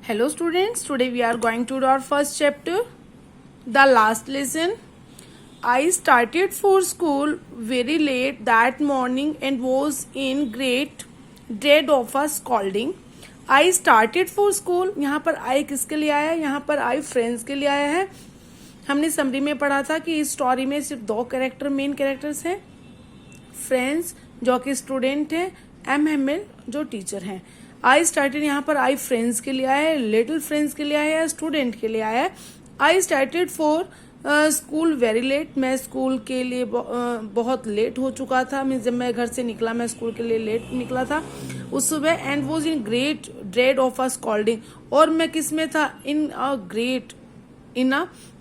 Hello students, today we are going to do our first chapter, the last lesson. I started for school very late that morning and was in great dread of a scolding. I started for school, यहाँ पर I किसके लिए आया है? यहाँ पर I friends के लिए आया है. हमने समरी में पढ़ा था कि इस स्टोरी में सिर्फ दो कैरेक्टर मेन कैरेक्टर्स हैं, फ्रेंड्स जो कि स्टूडेंट हैं, MML जो टीचर हैं. आई स्टार्टेड यहाँ पर आई फ्रेंड्स के लिए आया है, लिटिल फ्रेंड्स के लिए आया है, स्टूडेंट के लिए आया है. I started for school very late, मैं स्कूल के लिए बहुत लेट हो चुका था. मीन्स जब मैं घर से निकला मैं स्कूल के लिए लेट निकला था उस सुबह. And was in great dread of a scolding, और मैं किस में था? In a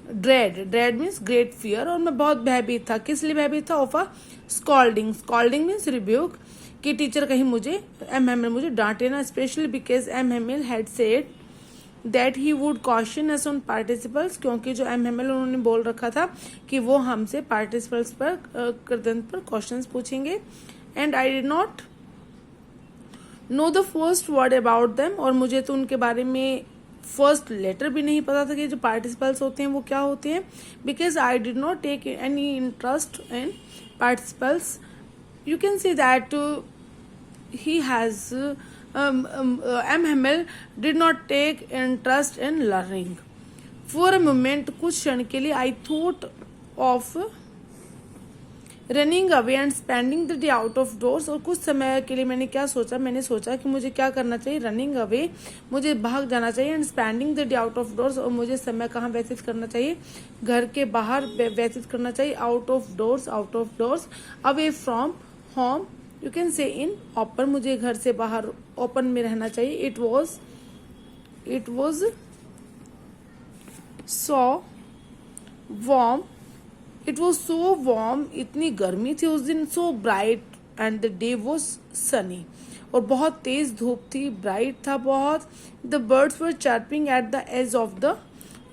dread. Dread means great fear, और मैं बहुत भयभीत था. किस लिए भयभीत था? Of a scolding. Scolding means rebuke, कि टीचर कहीं मुझे MML मुझे डांटे ना. Specially because MML had said that he would caution us on participles, क्योंकि जो MML उन्होंने बोल रखा था कि वो हमसे पार्टिसिपल्स पर कृदंत पर क्वेश्चंस पूछेंगे. And I did not know the first word about them, और मुझे तो उनके बारे में फर्स्ट लेटर भी नहीं पता था कि जो पार्टिसिपल्स होते हैं वो क्या होते हैं. Because I did not take any interest in participles. You can see that he has MML did not take interest in learning. For a moment, कुछ क्षण के लिए I thought of running away and spending the day out of doors. और कुछ समय के लिए मैंने क्या सोचा? मैंने सोचा कि मुझे क्या करना चाहिए? रनिंग अवे, मुझे भाग जाना चाहिए. And spending the day out of doors, और मुझे समय कहाँ व्यतीत करना चाहिए? घर के बाहर व्यतीत करना चाहिए. Out of doors, away from home, you can say in open, मुझे घर से बाहर ओपन में रहना चाहिए. इट वॉज सो वार्म, इतनी गर्मी थी उस दिन. So bright and the day was sunny, और बहुत तेज धूप थी, ब्राइट था बहुत. The birds were chirping at the edge of the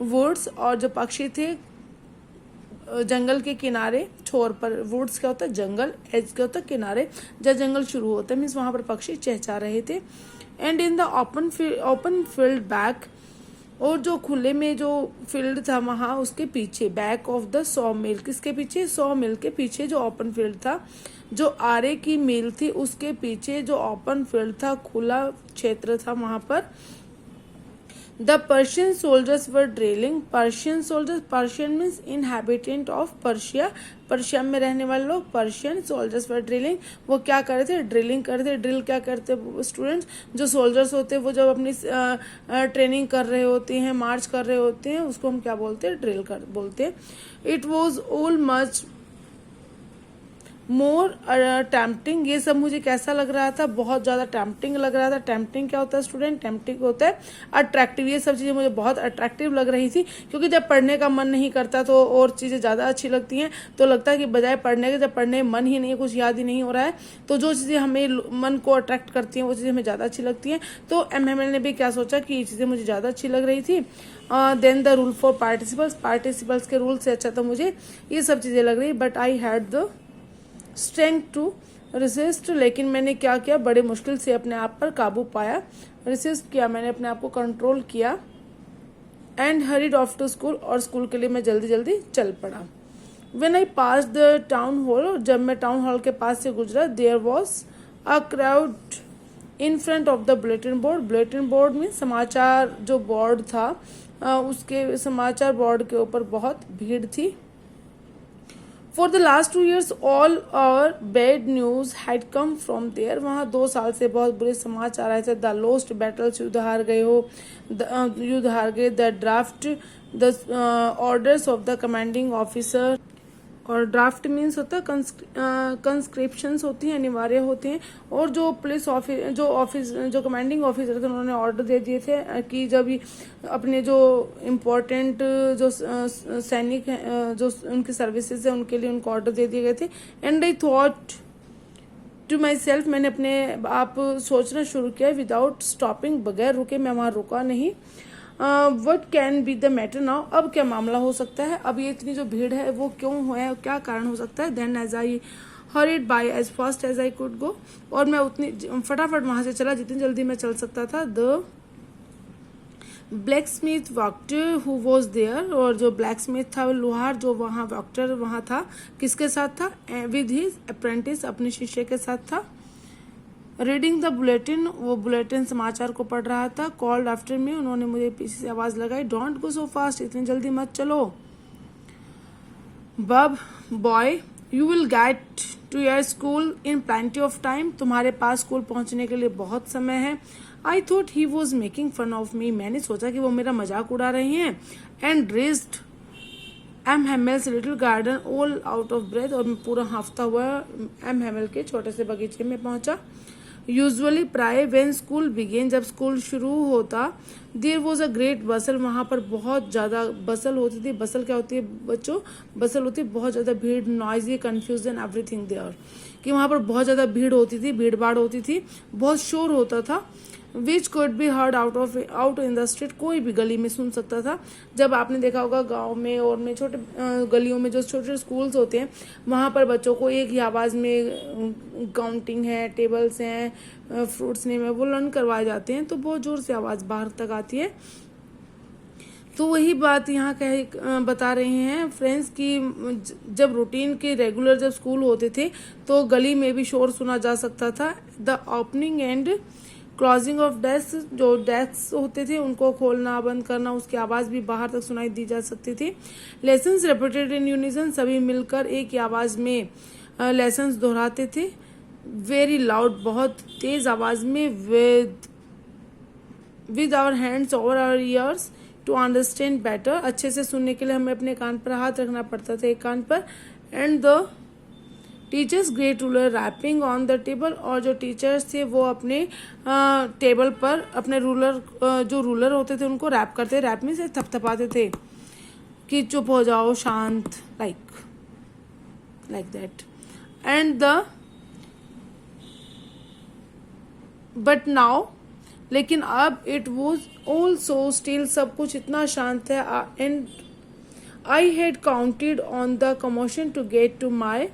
woods, और जो पक्षी थे जंगल के किनारे, छोर पर. वुड्स क्या होता है? जंगल. एज क्या होता है? किनारे. जहाँ जंगल शुरू होता है मीन्स वहां पर पक्षी चहचा रहे थे. And in the open field back, और जो खुले में जो फील्ड था वहां उसके पीछे, बैक ऑफ द सॉ मिल, किसके पीछे? सॉ मिल के पीछे जो ओपन फील्ड था, जो आरे की मिल थी उसके पीछे जो ओपन फील्ड था, खुला क्षेत्र था वहां पर. The Persian soldiers were drilling. Persian soldiers, Persian means inhabitant of Persia. Persia में रहने वाले लोग. Persian soldiers were drilling. वो क्या कर रहे थे? ड्रिलिंग कर रहे थे. ड्रिल क्या करते स्टूडेंट्स? जो सोल्जर्स होते हैं वो जब अपनी ट्रेनिंग कर रहे होते हैं, मार्च कर रहे होते हैं, उसको हम क्या बोलते हैं? ड्रिल कर बोलते हैं. It was all much more tempting. ये सब मुझे कैसा लग रहा था? बहुत ज्यादा टेम्पटिंग लग रहा था. टेम्पटिंग क्या होता है स्टूडेंट? टेम्पटिंग होता है अट्रैक्टिव. ये सब चीजें मुझे बहुत अट्रैक्टिव लग रही थी, क्योंकि जब पढ़ने का मन नहीं करता तो और चीजें ज्यादा अच्छी लगती हैं. तो लगता है कि बजाय पढ़ने के, जब पढ़ने मन ही नहीं है, कुछ याद ही नहीं हो रहा है, तो जो चीजें हमें मन को अट्रैक्ट करती हैं वो चीजें हमें ज्यादा अच्छी लगती हैं. तो MML ने भी क्या सोचा कि ये चीजें मुझे ज्यादा अच्छी लग रही थी. Then the rule for participles के रूल से अच्छा तो मुझे ये सब चीजें लग रही. But I had the strength to resist, लेकिन मैंने क्या किया? बड़े मुश्किल से अपने आप पर काबू पाया. रेसिस्ट किया, मैंने अपने आप को कंट्रोल किया. And hurried off to school, और स्कूल के लिए मैं जल्दी जल्दी चल पड़ा. When I passed the town hall, जब मैं टाउन हॉल के पास से गुजरा, there was a crowd in front of the bulletin board. Bulletin board में समाचार जो बोर्ड था, उसके समाचार बोर्ड के ऊपर बहुत भीड़ थी. For the last 2 years, all our bad news had come from there. वहाँ 2 साल से बहुत बुरे समाचार आए थे. The lost battles, युद्ध हार गए हो, युद्ध हार गए. The draft, the orders of the commanding officer. और ड्राफ्ट मीन्स होता है कंस्क्रिप्शंस होती हैं, अनिवार्य होते हैं. और जो पुलिस जो कमांडिंग ऑफिसर थे उन्होंने ऑर्डर दे दिए थे कि जब अपने जो इम्पोर्टेंट जो सैनिक हैं, जो उनकी सर्विसेज है, उनके लिए उनको ऑर्डर दे दिए गए थे. And I thought to myself, मैंने अपने आप सोचना शुरू किया. विदाउट स्टॉपिंग, बगैर रुके. मैं वहां रुका नहीं. What can be the matter now, अब क्या मामला हो सकता है? अब ये इतनी जो भीड़ है वो क्यों है, क्या कारण हो सकता है? Then as I hurried by as fast as I could go, और मैं उतनी फटाफट वहां से चला जितनी जल्दी मैं चल सकता था. The blacksmith Wachter who was there, और जो ब्लैक स्मिथ था, लोहार जो वहाँ वॉक्टर वहाँ था, किसके साथ था? विद हिज अप्रेंटिस, अपने शिष्य के साथ था। रीडिंग द बुलेटिन, वो बुलेटिन समाचार को पढ़ रहा था। कॉल्ड आफ्टर मी, उन्होंने मुझे पीछे से आवाज लगाई, डोंट गो सो फास्ट, इतनी जल्दी मत चलो। Bub boy, you will get to your school in plenty of time, तुम्हारे पास स्कूल पहुंचने के लिए बहुत समय है। I thought he was making fun of me, मैंने सोचा कि वो मेरा मजाक उड़ा रही हैं। And reached M Hamel's little garden all out of breath, और मैं पूरा हाफता हुआ एम हेमल के छोटे से बगीचे में पहुंचा। यूजुअली प्राय वेन स्कूल बिगेन, जब स्कूल शुरू होता, देयर वॉज अ ग्रेट बसल, वहां पर बहुत ज्यादा बसल होती थी। बसल क्या होती है बच्चों? बसल होती है बहुत ज्यादा भीड़, नॉइजी, कंफ्यूजन, एवरीथिंग देयर, कि वहां पर बहुत ज्यादा भीड़ होती थी, भीड़ भाड़ होती थी, बहुत शोर होता था। Which could be heard out in the street, कोई भी गली में सुन सकता था। जब आपने देखा होगा गांव में और में छोटे गलियों में जो छोटे स्कूल्स होते हैं, वहां पर बच्चों को एक ही आवाज में काउंटिंग है, टेबल्स हैं, फ्रूट्स नेम है, वो लर्न करवाए जाते हैं, तो बहुत जोर से आवाज बाहर तक आती है। तो वही बात यहाँ बता रहे हैं फ्रेंड्स कि जब रूटीन के रेगुलर जब स्कूल होते थे तो गली में भी शोर सुना जा सकता था। The opening and closing of desk, जो डेस्क होते थे उनको खोलना बंद करना, उसकी आवाज भी बाहर तक सुनाई दी जा सकती थी। लेसन्स रिपीटेड इन यूनिजन, सभी मिलकर एक ही आवाज में लेसन्स दोहराते थे। वेरी लाउड, बहुत तेज आवाज में, with our hands over our ears to understand better, अच्छे से सुनने के लिए हमें अपने कान पर हाथ रखना पड़ता था, एक कान पर। And the teacher's great ruler rapping on the table, और जो टीचर्स थे वो अपने टेबल पर अपने रूलर, जो रूलर होते थे उनको रैप करते, रैप में से थपथपाते थे कि चुप हो जाओ, शांत, like that. And the but now, लेकिन अब it was all so still, सब कुछ इतना शांत है। And I had counted on the commotion to get to my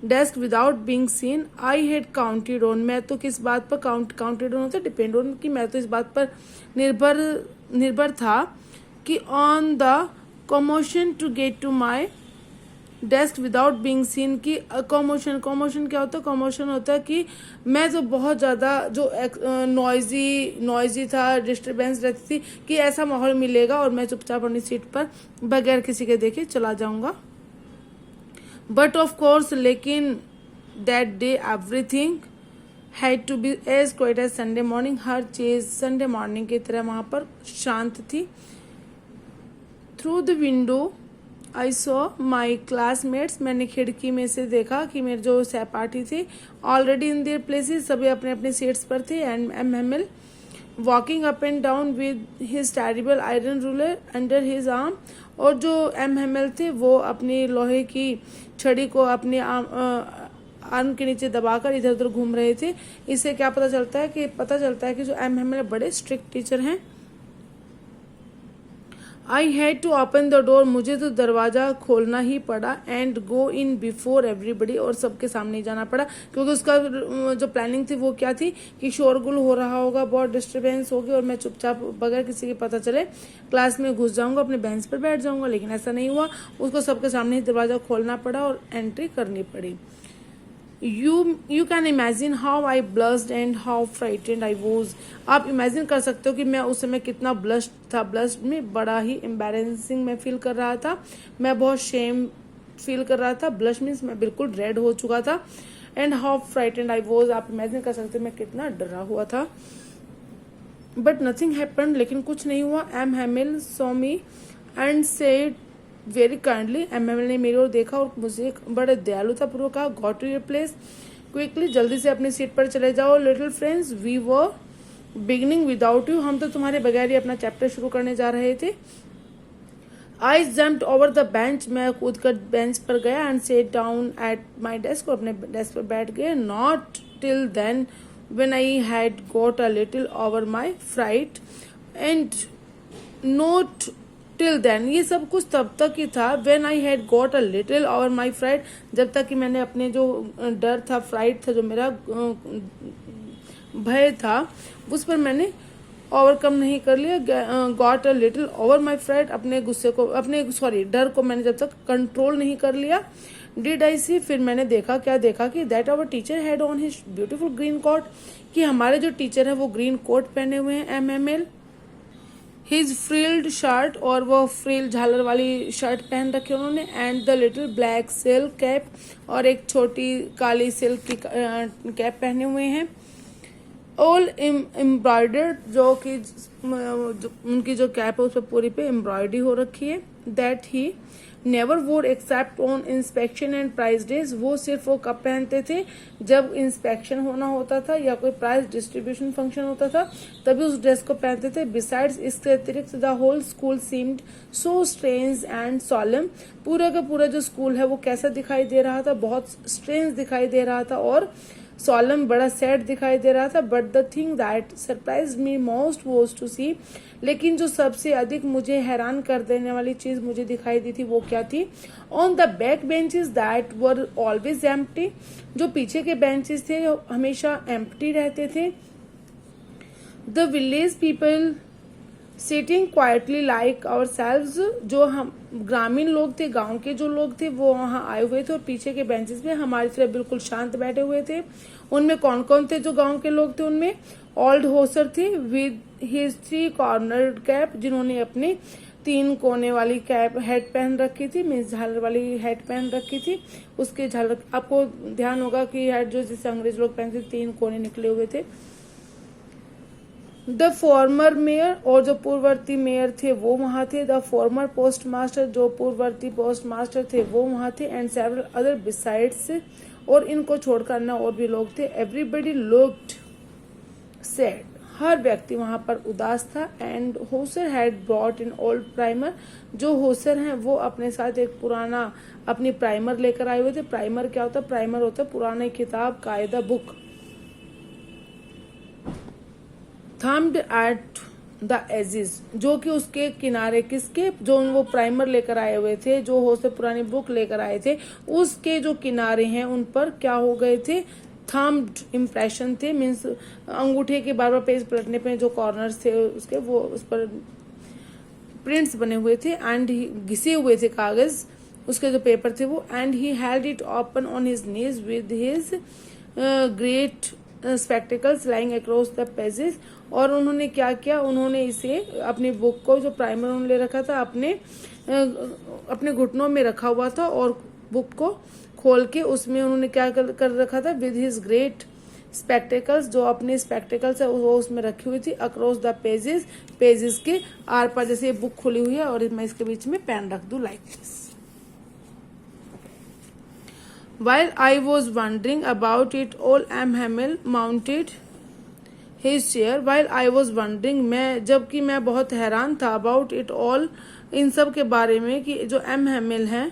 desk without being seen. I had counted on, मैं तो किस बात पर काउंटेड ऑन होता है, डिपेंड ऑन, कि मैं तो इस बात पर निर्भर था कि on the commotion to get to my desk without being seen, की कमोशन क्या होता है? कमोशन होता है कि मैं तो बहुत ज्यादा जो नॉइजी था, डिस्टरबेंस रहती थी, कि ऐसा माहौल मिलेगा और मैं चुपचाप अपनी सीट पर बगैर किसी के देखे चला जाऊंगा। बट ऑफ कोर्स, लेकिन that day everything had to be as quiet as Sunday morning, हर चीज संडे मॉर्निंग की तरह वहां पर शांत थी। Through the window I saw my classmates, मैंने खिड़की में से देखा कि मेरे जो सहपाठी थे ऑलरेडी इन देयर प्लेसेस, सभी अपने अपने सीट्स पर थे। And M Hamel walking up and down with his terrible iron ruler under his arm, और जो एम हेमल थे वो अपनी लोहे की छड़ी को अपने आर्म के नीचे दबाकर इधर उधर घूम रहे थे। इससे क्या पता चलता है कि जो एम हेमल बड़े स्ट्रिक्ट टीचर हैं। I had to open the door, मुझे तो दरवाजा खोलना ही पड़ा। And go in before everybody, और सबके सामने जाना पड़ा, क्योंकि उसका जो प्लानिंग थी वो क्या थी कि शोरगुल हो रहा होगा, बहुत डिस्टरबेंस होगी, और मैं चुपचाप बगैर किसी के पता चले क्लास में घुस जाऊंगा, अपने बेंच पर बैठ जाऊंगा। लेकिन ऐसा नहीं हुआ, उसको सबके सामने ही दरवाजा खोलना पड़ा और एंट्री करनी पड़ी। You can imagine how I blushed and how frightened I was. आप इमेजिन कर सकते हो कि मैं उस समय कितना ब्लश्ड था। ब्लश्ड में बड़ा ही एम्बैरेसिंग मैं फील कर रहा था, मैं बहुत शेम फील कर रहा था। ब्लश मीन्स मैं बिल्कुल रेड हो चुका था। And how frightened I was, आप इमेजिन कर सकते हो मैं कितना डरा हुआ था। बट नथिंग हैपेंड, लेकिन कुछ नहीं हुआ। M Hamel saw me and said very kindly, M Hamel ने मेरी ओर देखा और मुझे बड़े दयालुता पूर्वक कहा, go to your place quickly, जल्दी से अपनी सीट पर चले जाओ। Little friends, we were beginning without you, हम तो तुम्हारे बगैर ही अपना चैप्टर शुरू करने जा रहे थे। I jumped over the bench, मैं कूद कर बेंच पर गया। And set down at my desk, और अपने डेस्क पर बैठ गए। Not till then when I had got a little over my fright, and not till then, ये सब कुछ तब तक ही था। when I had got a little over my fright, जब तक कि मैंने अपने जो डर था, फ्राइट था, जो मेरा भय था, उस पर मैंने ओवरकम नहीं कर लिया। Got a little over my fright, अपने गुस्से को, अपने डर को मैंने जब तक कंट्रोल नहीं कर लिया। डिड आई सी, फिर मैंने देखा, क्या देखा कि that our teacher had on his beautiful green coat, कि हमारे जो टीचर है वो ग्रीन कोट पहने हुए हैं, MML, हिज फ्रिल्ड शर्ट, और वो फ्रिल झालर वाली शर्ट पहन रखी उन्होंने, and the little black silk cap, और एक छोटी काली सिल्क की कैप पहने हुए हैं। ऑल एम्ब्रॉयडर्ड, जो कि उनकी जो कैप है उस पर पूरी पे एम्ब्रॉयडरी हो रखी है। That he never wore except on inspection and prize days, वो सिर्फ वो कब पहनते थे जब इंस्पेक्शन होना होता था या कोई प्राइज डिस्ट्रीब्यूशन फंक्शन होता था, तभी उस ड्रेस को पहनते थे। बिसाइड्स, इसके अतिरिक्त the whole school seemed so strange and solemn, पूरा का पूरा जो स्कूल है वो कैसा दिखाई दे रहा था, बहुत स्ट्रेंज दिखाई दे रहा था और सॉलम, बड़ा सैड दिखाई दे रहा था। But the thing that surprise me most was to see, लेकिन जो सबसे अधिक मुझे हैरान कर देने वाली चीज मुझे दिखाई दी थी वो क्या थी, on the back benches that were always empty, जो पीछे के बेंचेस थे हमेशा एम्प्टी रहते थे। The village people sitting quietly like ourselves, जो हम ग्रामीण लोग थे, गांव के जो लोग थे वो वहां आए हुए थे और पीछे के बेंचेस में हमारी तरह बिल्कुल शांत बैठे हुए थे। उनमें कौन कौन थे जो गांव के लोग थे, उनमें ओल्ड होसर थे विद हिज 3 कॉर्नर्ड कैप, जिन्होंने अपनी 3 कोने वाली कैप हेड पहन रखी थी, मीन्स झालर वाली हेड पहन रखी थी। उसके झालर, आपको ध्यान होगा कि हेड जो जिसे अंग्रेज लोग पहनते 3 कोने निकले हुए थे। द फॉर्मर मेयर, और जो पूर्ववर्ती मेयर थे वो वहां थे। द फॉर्मर पोस्ट मास्टर, जो पूर्ववर्ती पोस्ट मास्टर थे वो वहां थे। एंड सेवरल अदर बिसाइड्स, और इनको छोड़कर अन्य और भी लोग थे। एवरीबडी लुक्ड सैड, हर व्यक्ति वहां पर उदास था। And Hauser had brought in old primer, जो होसर हैं वो अपने साथ एक पुराना अपनी प्राइमर लेकर आए हुए थे। प्राइमर क्या होता है? प्राइमर होता है पुरानी किताब, कायदा, book. Thumbed at the edges, जो कि उसके किनारे, किसके, जो वो प्राइमर लेकर आए हुए थे, जो हो से पुरानी बुक लेकर आए थे, उसके जो किनारे हैं उन पर क्या हो गए थे? थम्ड इम्प्रेशन थे, मीन्स अंगूठे के बार बार पेज पलटने पे जो कॉर्नर्स थे उसके, वो उस पर प्रिंट्स बने हुए थे। एंड घिसे हुए थे कागज, उसके जो पेपर थे वो। And he held it open on his knees with his great spectacles lying across the pages, और उन्होंने क्या किया, उन्होंने इसे अपनी बुक को, जो प्राइमर उन्होंने ले रखा था, अपने घुटनों में रखा हुआ था, और बुक को खोल के उसमें उन्होंने क्या कर रखा था, विद हिज ग्रेट स्पेक्टिकल्स, जो अपने स्पेक्टिकल्स है वो उसमें रखी हुई थी। अक्रॉस द पेजेस, पेजेस के आर पार, जैसे ये बुक खुली हुई है और मैं इसके बीच में पेन रख दूं like this. While I was wondering about it all, M. Hamel mounted his chair. While I was wondering, जबकि मैं बहुत हैरान था, about it all, इन सब के बारे में, कि जो M. Hamel है